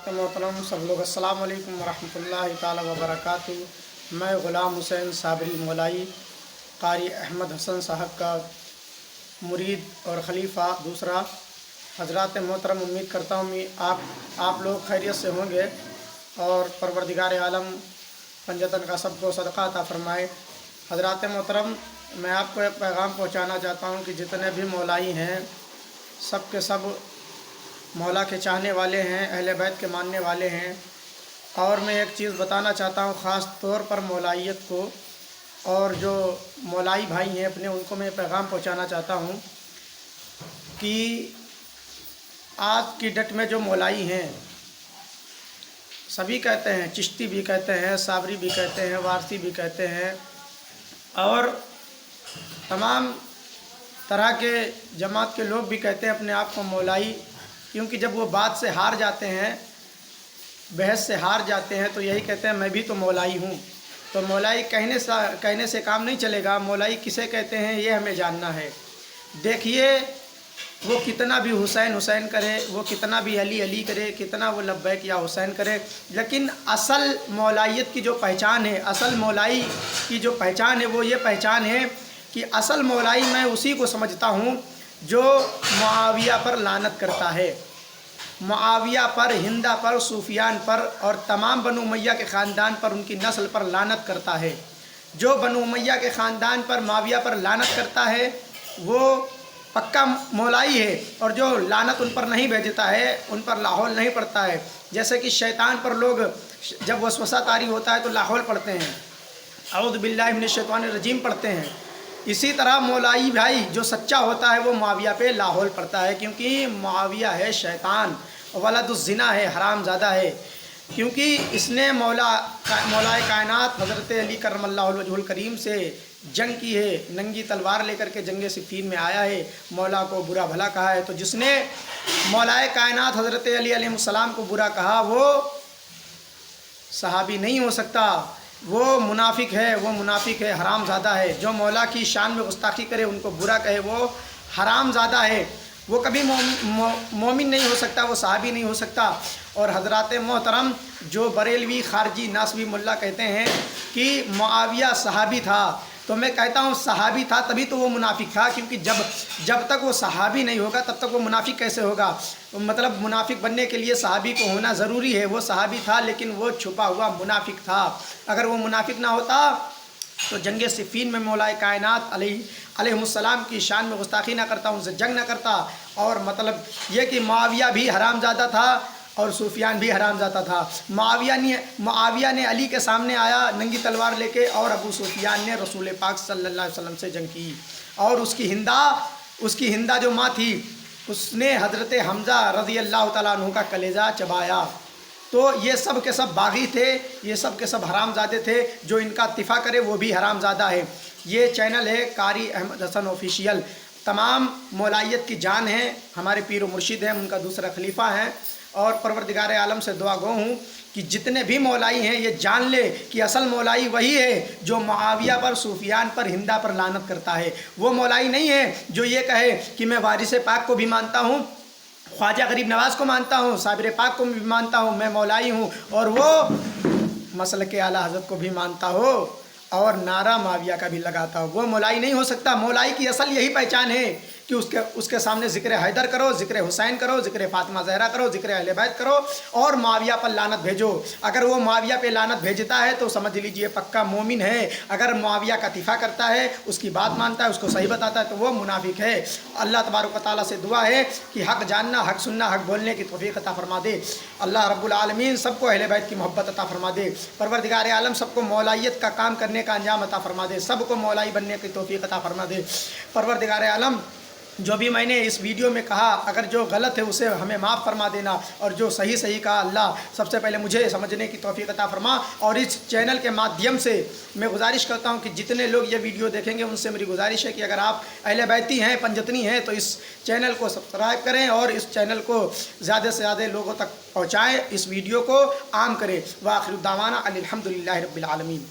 حضرات محترم सब लोग अस्सलाम वालेकुम वरहमतुल्लाहि ताला वबरकातुहू। मैं ग़ुलाम हुसैन साबरी मौलाई कारी अहमद हसन साहब का मुरीद और ख़लीफ़ा दूसरा। हज़रात मोहतरम, उम्मीद करता हूँ मैं आप लोग खैरियत से होंगे और परवरदिगार आलम पंजतन का सबको सदका अता फ़रमाए। हज़रात मोहतरम, मैं आपको एक पैगाम पहुँचाना चाहता हूँ कि जितने भी मौलाई हैं सब के सब मौला के चाहने वाले हैं, अहले बैत के मानने वाले हैं। और मैं एक चीज़ बताना चाहता हूँ ख़ास तौर पर मौलाइयत को, और जो मौलाई भाई हैं अपने, उनको मैं पैगाम पहुँचाना चाहता हूँ कि आज की डेट में जो मौलाई हैं सभी कहते हैं, चिश्ती भी कहते हैं, साबरी भी कहते हैं, वारसी भी कहते हैं और तमाम तरह के जमात के लोग भी कहते हैं अपने आप को मौलाई, क्योंकि जब वो बात से हार जाते हैं, बहस से हार जाते हैं तो यही कहते हैं मैं भी तो मौलाई हूँ। तो मौलाई कहने से काम नहीं चलेगा। मौलाई किसे कहते हैं ये हमें जानना है। देखिए, वो कितना भी हुसैन हुसैन करे, वो कितना भी अली अली करे, कितना वो लब्बैक या हुसैन करे, लेकिन असल मौलाइयत की जो पहचान है, असल मौलाई की जो पहचान है वो ये पहचान है कि असल मौलाई मैं उसी को समझता हूँ जो मुआविया पर लानत करता है, मुआविया पर, हिंदा पर, सूफियान पर और तमाम बनु उमैया के ख़ानदान पर, उनकी नस्ल पर लानत करता है। जो बनु उमैया के ख़ानदान पर, मुआविया पर लानत करता है वो पक्का मौलाई है, और जो लानत उन पर नहीं भेजता है, उन पर लाहौल नहीं पड़ता है। जैसे कि शैतान पर लोग जब वसवसा तारी होता है तो लाहौल पढ़ते हैं, औज़ु बिल्लाहि मिनश शैतानिर रजीम पढ़ते हैं। इसी तरह मौलाई भाई जो सच्चा होता है वो मुआविया पे लाहौल पड़ता है, क्योंकि मुआविया है शैतान, वलदुज़्ज़िना है, हरामज़ादा है। क्योंकि इसने मौलाए कायनात हज़रत अली करमल्लाहु वजहुल करीम से जंग की है, नंगी तलवार लेकर के जंग सिफ़ीन में आया है, मौला को बुरा भला कहा है। तो जिसने मौलाए कायनात हज़रत अली अलैहिस्सलाम को बुरा कहा वो सहाबी नहीं हो सकता, वो मुनाफिक है, वो मुनाफिक है, हरामज़ादा है। जो मौला की शान में गुस्ताखी करे, उनको बुरा कहे, वो हरामज़ादा है, वो कभी मोमिन नहीं हो सकता, वो सहाबी नहीं हो सकता। और हज़रात मोहतरम, जो बरेलवी खारजी नासबी मुल्ला कहते हैं कि मुआविया सहाबी था, तो मैं कहता हूँ सहाबी था तभी तो वो मुनाफिक था, क्योंकि जब तक वो सहाबी नहीं होगा तब तक वो मुनाफिक कैसे होगा। मतलब मुनाफिक बनने के लिए सहाबी को होना ज़रूरी है। वो सहाबी था लेकिन वो छुपा हुआ मुनाफिक था। अगर वो मुनाफिक ना होता तो जंग सिफ़ीन में मौलाए कायनात अलैहिस्सलाम की शान में गुस्ताखी ना करता, उनसे जंग ना करता। और मतलब ये कि मुआविया भी हरामज़ादा था और सूफियान भी हरामज़ादा था। मुआविया ने अली के सामने आया नंगी तलवार लेके, और अबू सुफियान ने रसूल पाक सल्लल्लाहु अलैहि वसल्लम से जंग की, और उसकी हिंदा जो माँ थी उसने हज़रत हमज़ा रज़ी अल्लाह तआला अन्हु का कलेजा चबाया। तो ये सब के सब बागी थे, ये सब के सब हरामज़ादे थे। जो इनका इत्तिफा करे वो भी हरामज़ादा है। ये चैनल है कारी अहमद हसन ऑफिशियल। तमाम मौलाइयत की जान है, हमारे पीर व मुर्शिद हैं, उनका दूसरा खलीफा है। और परवरदिगार आलम से दुआ गो हूँ कि जितने भी मौलाई हैं ये जान ले कि असल मौलाई वही है जो मुआविया पर, सूफियान पर, हिंदा पर लानत करता है। वो मौलाई नहीं है जो ये कहे कि मैं वारिस पाक को भी मानता हूँ, ख्वाजा गरीब नवाज़ को मानता हूँ, साबिर पाक को भी मानता हूँ, मैं मौलाई हूँ, और वो मसलक आला हज़रत को भी मानता हो और नारा मुआविया का भी लगाता हो। वो मौलाई नहीं हो सकता। मौलाई की असल यही पहचान है कि उसके सामने ज़िक्र हैदर करो, ज़िक्र हुसैन करो, ज़िक्र फ़ातिमा ज़हरा करो, ज़िक्र अहले बैत करो और मुआविया पर लानत भेजो। अगर वो मुआविया पे लानत भेजता है तो समझ लीजिए पक्का मोमिन है। अगर मुआविया का इत्तिफा करता है, उसकी बात मानता है, उसको सही बताता है, तो वो मुनाफिक है। अल्लाह तबारक व तआला से दुआ है कि हक़ जानना, हक़ सुनना, हक़ बोलने की तौफ़ीक़ अता फ़रमा दे। अल्लाह रब्बुल आलमीन सबको अहले बैत की मोहब्बत अता फ़रमा दे। परवरदिगार आलम सबको मौलाइयत का काम करने का अंजाम अता फ़रमा दे, सबको मौलाई बनने की तौफ़ीक़ अता फ़रमा दे। परवरदिगार आलम, जो भी मैंने इस वीडियो में कहा अगर जो गलत है उसे हमें माफ़ फरमा देना, और जो सही कहा अल्लाह सबसे पहले मुझे समझने की तौफ़ीक़ अता फ़रमा। और इस चैनल के माध्यम से मैं गुजारिश करता हूं कि जितने लोग ये वीडियो देखेंगे उनसे मेरी गुजारिश है कि अगर आप अहले बैती हैं, पंजतनी हैं, तो इस चैनल को सब्सक्राइब करें और इस चैनल को ज़्यादा से ज़्यादा लोगों तक पहुँचाएँ, इस वीडियो को आम करें। व आखिर दावाना अनिल हम्दुलिल्लाहि रब्बिल आलमीन।